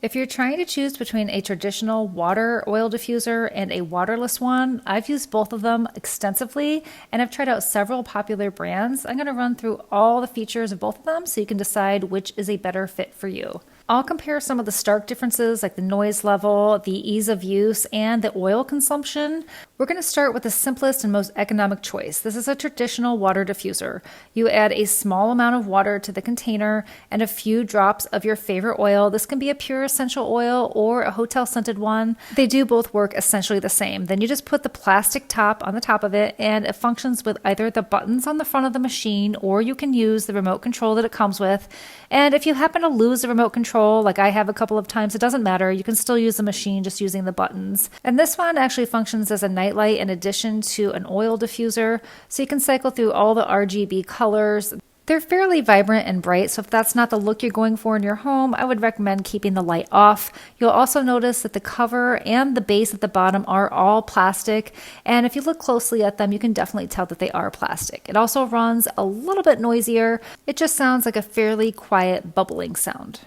If you're trying to choose between a traditional water oil diffuser and a waterless one, I've used both of them extensively and I've tried out several popular brands. I'm going to run through all the features of both of them so you can decide which is a better fit for you. I'll compare some of the stark differences like the noise level, the ease of use, and the oil consumption. We're going to start with the simplest and most economic choice. This is a traditional water diffuser. You add a small amount of water to the container and a few drops of your favorite oil. This can be a pure essential oil or a hotel scented one. They do both work essentially the same. Then you just put the plastic top on the top of it and it functions with either the buttons on the front of the machine or you can use the remote control that it comes with. And if you happen to lose the remote control, like I have a couple of times, it doesn't matter. You can still use the machine just using the buttons. And this one actually functions as a nightlight in addition to an oil diffuser, so you can cycle through all the RGB colors. They're fairly vibrant and bright, so if that's not the look you're going for in your home, I would recommend keeping the light off. You'll also notice that the cover and the base at the bottom are all plastic, and if you look closely at them, you can definitely tell that they are plastic. It also runs a little bit noisier. It just sounds like a fairly quiet bubbling sound.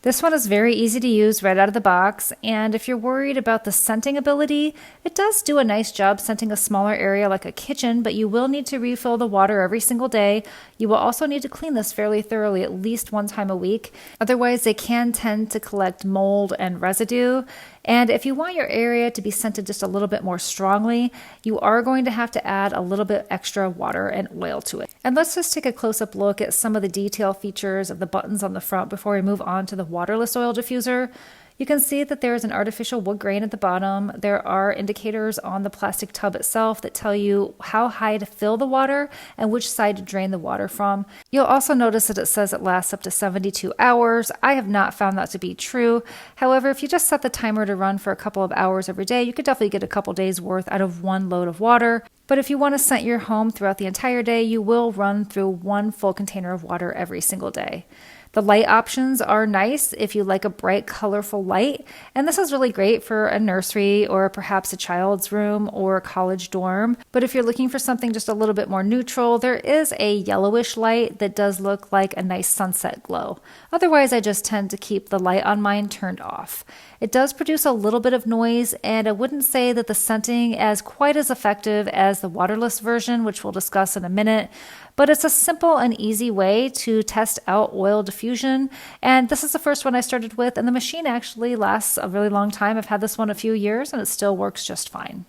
This one is very easy to use right out of the box, and if you're worried about the scenting ability, it does do a nice job scenting a smaller area like a kitchen, but you will need to refill the water every single day. You will also need to clean this fairly thoroughly at least one time a week. Otherwise, they can tend to collect mold and residue. And if you want your area to be scented just a little bit more strongly, you are going to have to add a little bit extra water and oil to it. And let's just take a close-up look at some of the detail features of the buttons on the front before we move on to the waterless oil diffuser. You can see that there is an artificial wood grain at the bottom. There are indicators on the plastic tub itself that tell you how high to fill the water and which side to drain the water from. You'll also notice that it says it lasts up to 72 hours. I have not found that to be true. However, if you just set the timer to run for a couple of hours every day, you could definitely get a couple days worth out of one load of water. But if you want to scent your home throughout the entire day, you will run through one full container of water every single day. The light options are nice if you like a bright, colorful light, and this is really great for a nursery or perhaps a child's room or a college dorm. But if you're looking for something just a little bit more neutral, there is a yellowish light that does look like a nice sunset glow. Otherwise, I just tend to keep the light on mine turned off. It does produce a little bit of noise, and I wouldn't say that the scenting is quite as effective as the waterless version, which we'll discuss in a minute. But it's a simple and easy way to test out oil diffusion. And this is the first one I started with, and the machine actually lasts a really long time. I've had this one a few years, and it still works just fine.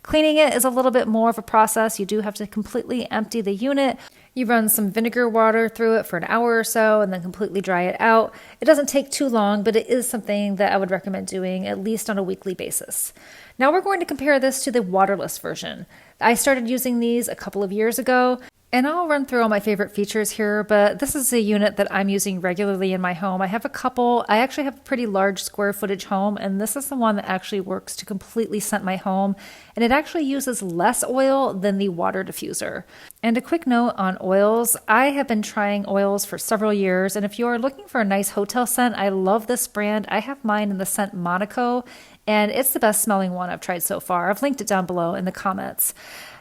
Cleaning it is a little bit more of a process. You do have to completely empty the unit. You run some vinegar water through it for an hour or so and then completely dry it out. It doesn't take too long, but it is something that I would recommend doing at least on a weekly basis. Now we're going to compare this to the waterless version. I started using these a couple of years ago. And I'll run through all my favorite features here, but this is a unit that I'm using regularly in my home. I have a couple. I actually have a pretty large square footage home, and this is the one that actually works to completely scent my home, and it actually uses less oil than the water diffuser. And a quick note on oils. I have been trying oils for several years, and if you are looking for a nice hotel scent, I love this brand. I have mine in the scent Monaco, and it's the best smelling one I've tried so far. I've linked it down below in the comments.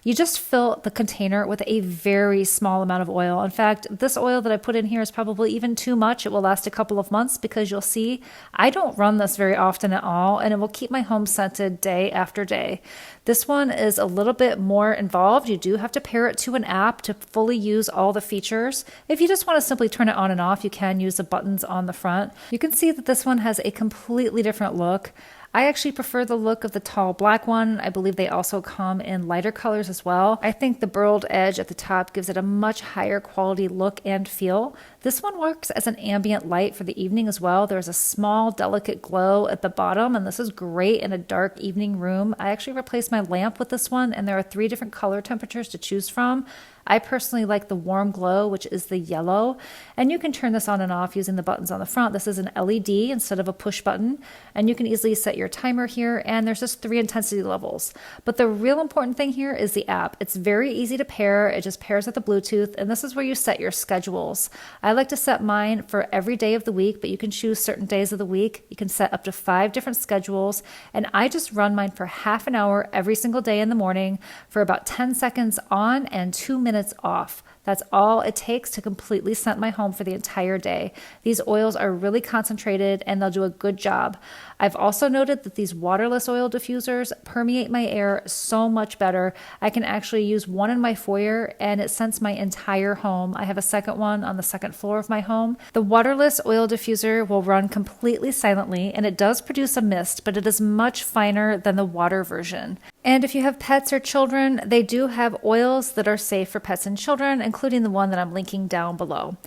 You just fill the container with a very small amount of oil. In fact, this oil that I put in here is probably even too much. It will last a couple of months because you'll see I don't run this very often at all, and it will keep my home scented day after day. This one is a little bit more involved. You do have to pair it to an app to fully use all the features. If you just want to simply turn it on and off, you can use the buttons on the front. You can see that this one has a completely different look. I actually prefer the look of the tall black one. I believe they also come in lighter colors as well. I think the burled edge at the top gives it a much higher quality look and feel. This one works as an ambient light for the evening as well. There's a small delicate glow at the bottom, and this is great in a dark evening room. I actually replaced my lamp with this one, and there are 3 different color temperatures to choose from. I personally like the warm glow, which is the yellow, and you can turn this on and off using the buttons on the front. This is an LED instead of a push button, and you can easily set your timer here, and there's just 3 intensity levels. But the real important thing here is the app. It's very easy to pair. It just pairs with the Bluetooth, and this is where you set your schedules. I like to set mine for every day of the week, but you can choose certain days of the week. You can set up to 5 different schedules, and I just run mine for half an hour every single day in the morning for about 10 seconds on and 2 minutes off. That's all it takes to completely scent my home for the entire day. These oils are really concentrated and they'll do a good job. I've also noted that these waterless oil diffusers permeate my air so much better. I can actually use one in my foyer and it scents my entire home. I have a second one on the second floor of my home. The waterless oil diffuser will run completely silently and it does produce a mist, but it is much finer than the water version. And if you have pets or children, they do have oils that are safe for pets and children, including the one that I'm linking down below.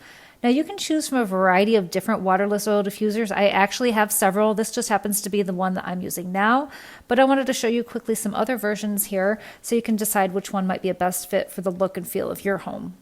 Now you can choose from a variety of different waterless oil diffusers. I actually have several. This just happens to be the one that I'm using now, but I wanted to show you quickly some other versions here so you can decide which one might be a best fit for the look and feel of your home.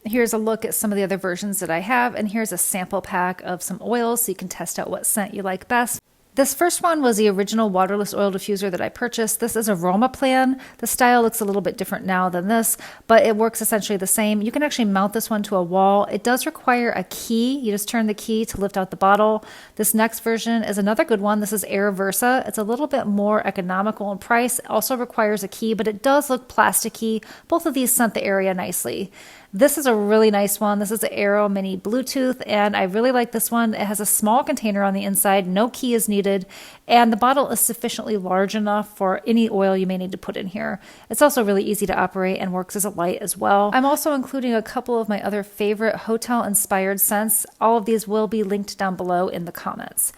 Here's a look at some of the other versions that I have, and here's a sample pack of some oils so you can test out what scent you like best. This first one was the original waterless oil diffuser that I purchased. This is Aroma Plan. The style looks a little bit different now than this, but it works essentially the same. You can actually mount this one to a wall. It does require a key. You just turn the key to lift out the bottle. This next version is another good one. This is Air Versa. It's a little bit more economical in price. It also requires a key, but it does look plasticky. Both of these scent the area nicely. This is a really nice one. This is the Aero Mini Bluetooth, and I really like this one. It has a small container on the inside, no key is needed, and the bottle is sufficiently large enough for any oil you may need to put in here. It's also really easy to operate and works as a light as well. I'm also including a couple of my other favorite hotel-inspired scents. All of these will be linked down below in the comments.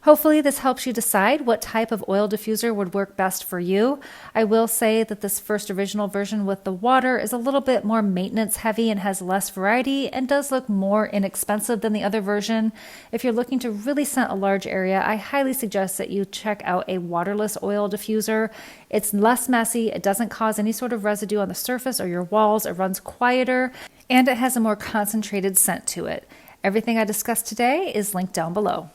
Hopefully this helps you decide what type of oil diffuser would work best for you. I will say that this first original version with the water is a little bit more maintenance heavy and has less variety and does look more inexpensive than the other version. If you're looking to really scent a large area, I highly suggest that you check out a waterless oil diffuser. It's less messy, it doesn't cause any sort of residue on the surface or your walls, it runs quieter, and it has a more concentrated scent to it. Everything I discussed today is linked down below.